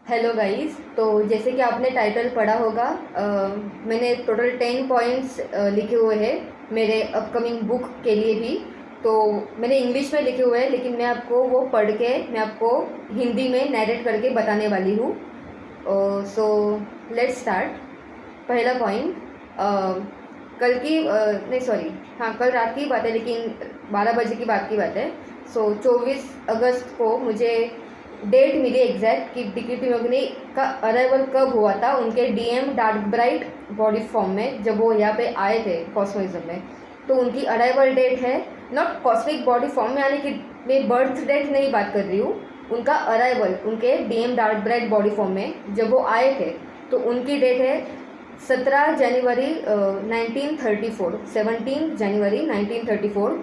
Hello guys. तो जैसे कि आपने टाइटल पढ़ा होगा, मैंने टोटल 10 पॉइंट्स लिखे हुए हैं मेरे अपकमिंग बुक के लिए भी। तो मैंने इंग्लिश में लिखे हुए हैं, लेकिन मैं आपको वो पढ़ के मैं आपको हिंदी में नैरेट करके बताने वाली हूँ। So let's start. पहला पॉइंट, कल की नहीं सॉरी, हाँ कल रात की बात है, लेकिन 12 बजे की बात की बात है। 24 अगस्त को मुझे डेट मिली एग्जैक्ट कि डिक्रीटी मगनी का अराइवल कब हुआ था उनके DM dark bright body form में, जब वो यहाँ पे आए थे कॉस्मोइज्म में। तो उनकी अराइवल डेट है, नॉट कॉस्मिक बॉडी फॉर्म में आने की, मैं बर्थ डेट नहीं बात कर रही हूँ, उनका अराइवल उनके DM dark bright body form में जब वो आए थे, तो उनकी डेट है 17 जनवरी 1934, 17 जनवरी 1934।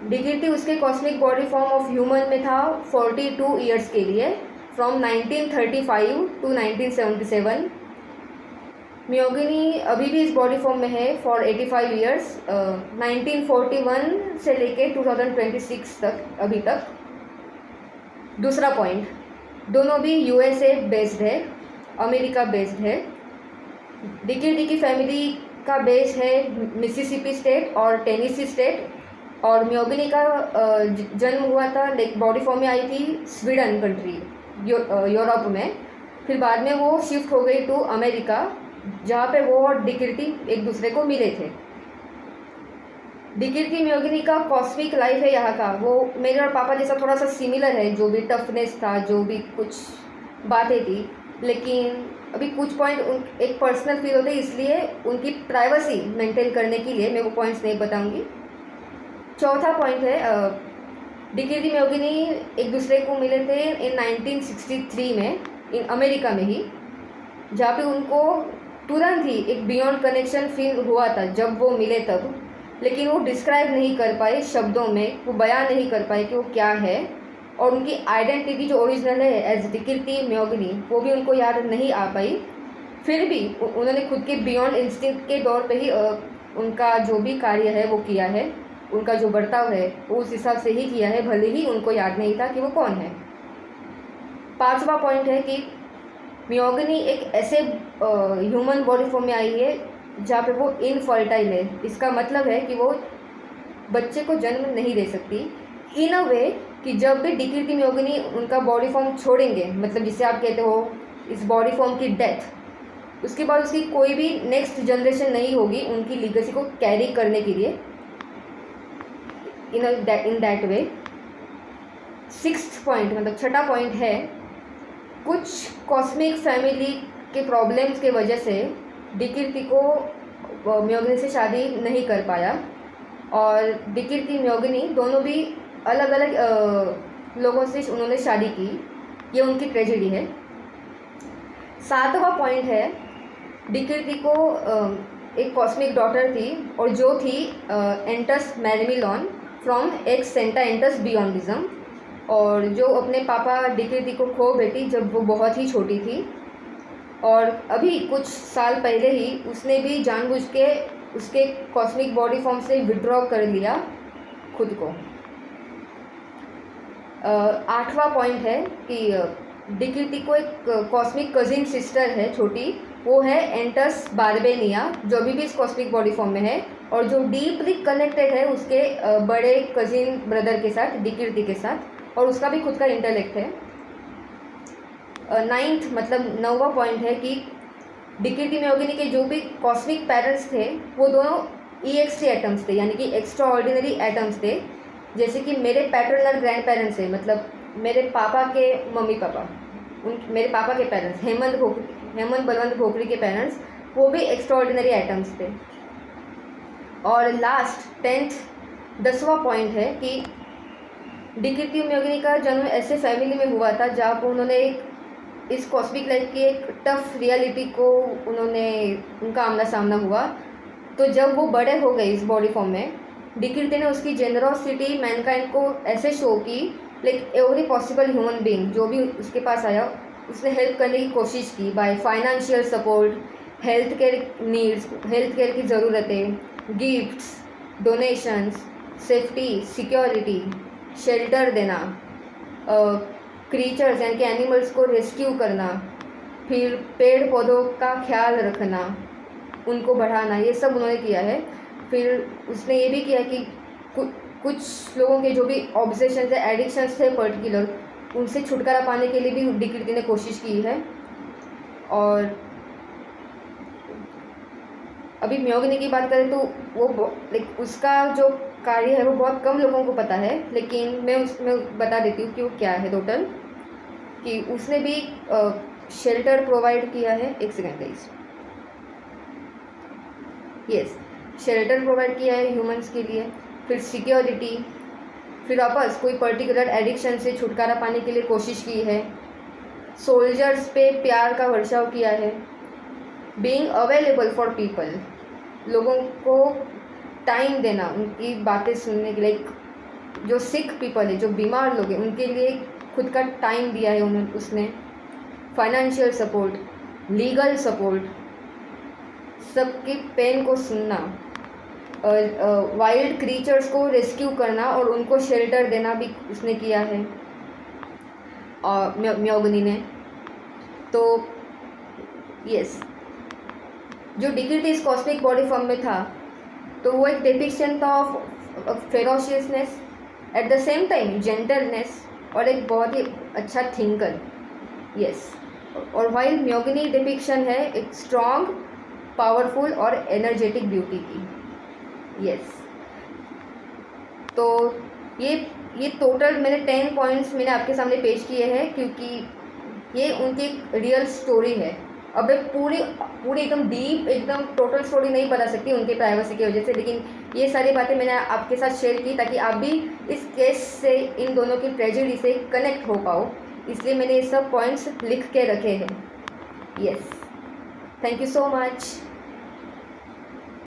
डिग्निटी उसके cosmic body form of human में था 42 ईयर्स के लिए, फ्रॉम 1935 टू 1977। मियोगिनी अभी भी इस बॉडी फॉर्म में है फॉर 85 ईयर्स, 1941 से लेके 2026 तक, अभी तक। दूसरा पॉइंट, दोनों भी यूएसए बेस्ड है, अमेरिका बेस्ड है। डिग्निटी की फैमिली का बेस है मिसिसिपी स्टेट और टेनेसी स्टेट, और मियोगिनी का जन्म हुआ था, लाइक बॉडी फॉर्म में आई थी स्वीडन कंट्री, यूरोप में। फिर बाद में वो शिफ्ट हो गई टू अमेरिका, जहाँ पे वो और डिक्रीटी एक दूसरे को मिले थे। डिक्रीटी मियोगिनी का कॉस्मिक लाइफ है यहाँ का, वो मेरे और पापा जैसा थोड़ा सा सिमिलर है, जो भी टफनेस था, जो भी कुछ बातें थी, लेकिन अभी कुछ पॉइंट एक पर्सनल फील होते, इसलिए उनकी प्राइवेसी मेंटेन करने के लिए मैं वो पॉइंट्स नहीं बताऊंगी। चौथा पॉइंट है, डिक्रीटी मियोगिनी एक दूसरे को मिले थे इन 1963 में, इन अमेरिका में ही, जहाँ पे उनको तुरंत ही एक बियॉन्ड कनेक्शन फील हुआ था जब वो मिले तब, लेकिन वो डिस्क्राइब नहीं कर पाए शब्दों में, वो बयान नहीं कर पाए कि वो क्या है, और उनकी आइडेंटिटी जो ओरिजिनल है एज डिक्रीटी मियोगिनी, वो भी उनको याद नहीं आ पाई। फिर भी उन्होंने खुद के बियॉन्ड इंस्टिंक्ट के दौर पे ही उनका जो भी कार्य है वो किया है, उनका जो बर्ताव है वो उस हिसाब से ही किया है, भले ही उनको याद नहीं था कि वो कौन है। पांचवा पॉइंट है कि मियोगिनी एक ऐसे ह्यूमन बॉडी फॉर्म में आई है जहाँ पे वो इनफर्टाइल है। इसका मतलब है कि वो बच्चे को जन्म नहीं दे सकती, इन अ वे कि जब भी डिक्रीटी मियोगिनी उनका बॉडी फॉर्म छोड़ेंगे, मतलब जिसे आप कहते हो इस बॉडी फॉर्म की डेथ, उसके बाद उसकी कोई भी नेक्स्ट जनरेशन नहीं होगी उनकी लीगेसी को कैरी करने के लिए, in that way. Sixth point, मतलब छठा पॉइंट है, कुछ कॉस्मिक फैमिली के प्रॉब्लम्स के वजह से डिक्रीटी को मियोगिनी से शादी नहीं कर पाया, और डिक्रीटी मियोगिनी दोनों भी अलग अलग लोगों से उन्होंने शादी की, ये उनकी ट्रेजेडी है। सातवां पॉइंट है, डिक्रीटी को एक कॉस्मिक डॉटर थी, और जो थी एंटस मैरिमिलॉन फ्रॉम एक्स सेंटा एंटस बियॉन्डिज्म, और जो अपने पापा डिक्रीटी को खो बैठी जब वो बहुत ही छोटी थी, और अभी कुछ साल पहले ही उसने भी जानबूझ के उसके कॉस्मिक बॉडी फॉर्म से विड्रॉ कर लिया खुद को। आठवां पॉइंट है कि डिक्रीटी को एक कॉस्मिक कजिन सिस्टर है छोटी, वो है एंटस बारबेनिया, जो अभी भी इस कॉस्मिक बॉडी फॉर्म में है, और जो डीपली कनेक्टेड है उसके बड़े कजिन ब्रदर के साथ, डिक्रीटी के साथ, और उसका भी खुद का इंटेलेक्ट है। नाइन्थ, मतलब नौवां पॉइंट है कि डिक्रीटी मियोगिनी के जो भी कॉस्मिक पेरेंट्स थे वो दोनों EXT एटम्स थे, यानी कि एक्स्ट्रा ऑर्डिनरी एटम्स थे। जैसे कि मेरे पैटर्नल ग्रैंड पेरेंट्स हैं, मतलब मेरे पापा के मम्मी पापा, मेरे पापा के पेरेंट्स हेमंत बलवंत खोखरी के पेरेंट्स, वो भी एक्स्ट्रा ऑर्डिनरी एटम्स थे। और लास्ट 10वां पॉइंट है कि डिक्रीटी मियोगिनी का जन्म ऐसे फैमिली में हुआ था जहाँ पर उन्होंने इस कॉस्मिक लाइफ की एक टफ रियलिटी को उनका आमना सामना हुआ। तो जब वो बड़े हो गए इस बॉडी फॉर्म में, डिक्रीटी ने उसकी जेनरोसिटी मैनकाइंड को ऐसे शो की, like every possible human being जो भी उसके पास आया उसने हेल्प करने की कोशिश की, by financial support, health care needs, health care की ज़रूरतें, gifts, donations, safety, security, shelter देना, क्रीचर्स यानी कि एनिमल्स को रेस्क्यू करना, फिर पेड़ पौधों का ख्याल रखना, उनको बढ़ाना, ये सब उन्होंने किया है। फिर उसने ये भी किया कि कुछ लोगों के जो भी ऑब्सेशंस है, एडिक्शंस थे पर्टिकुलर, उनसे छुटकारा पाने के लिए भी डिक्रीति ने कोशिश की है। और अभी म्योगनी की बात करें तो वो लाइक उसका जो कार्य है वो बहुत कम लोगों को पता है, लेकिन मैं उसमें बता देती हूँ कि वो क्या है टोटल। कि उसने भी शेल्टर प्रोवाइड किया है। एक second please. Yes, shelter provide किया है ह्यूमंस के लिए, फिर सिक्योरिटी, फिर वापस कोई पर्टिकुलर एडिक्शन से छुटकारा पाने के लिए कोशिश की है, सोल्जर्स पे प्यार का वर्षाव किया है, बीइंग अवेलेबल फॉर पीपल, लोगों को टाइम देना, उनकी बातें सुनने के लिए, जो सिक पीपल है, जो बीमार लोग हैं, उनके लिए खुद का टाइम दिया है उसने, फाइनेंशियल सपोर्ट, लीगल सपोर्ट, सबकी पेन को सुनना, वाइल्ड क्रीचर्स को रेस्क्यू करना और उनको शेल्टर देना भी उसने किया है म्योगनी ने। तो यस, जो डिक्रीति इस कॉस्मिक बॉडी फॉर्म में था तो वो एक डिपिक्शन था of ferociousness, at the same time gentleness, और एक बहुत ही अच्छा थिंकर। यस, और वाइल म्योगनी डिपिक्शन है एक स्ट्रॉन्ग, पावरफुल और एनर्जेटिक ब्यूटी की। यस, तो ये टोटल मैंने 10 पॉइंट्स मैंने आपके सामने पेश किए हैं, क्योंकि ये उनकी रियल स्टोरी है। अब मैं पूरी एकदम डीप, एकदम टोटल स्टोरी नहीं बता सकती उनके प्राइवेसी की वजह से, लेकिन ये सारी बातें मैंने आपके साथ शेयर की ताकि आप भी इस केस से, इन दोनों की ट्रेजेडी से कनेक्ट हो पाओ, इसलिए मैंने ये सब पॉइंट्स लिख के रखे हैं। Yes, thank you so much.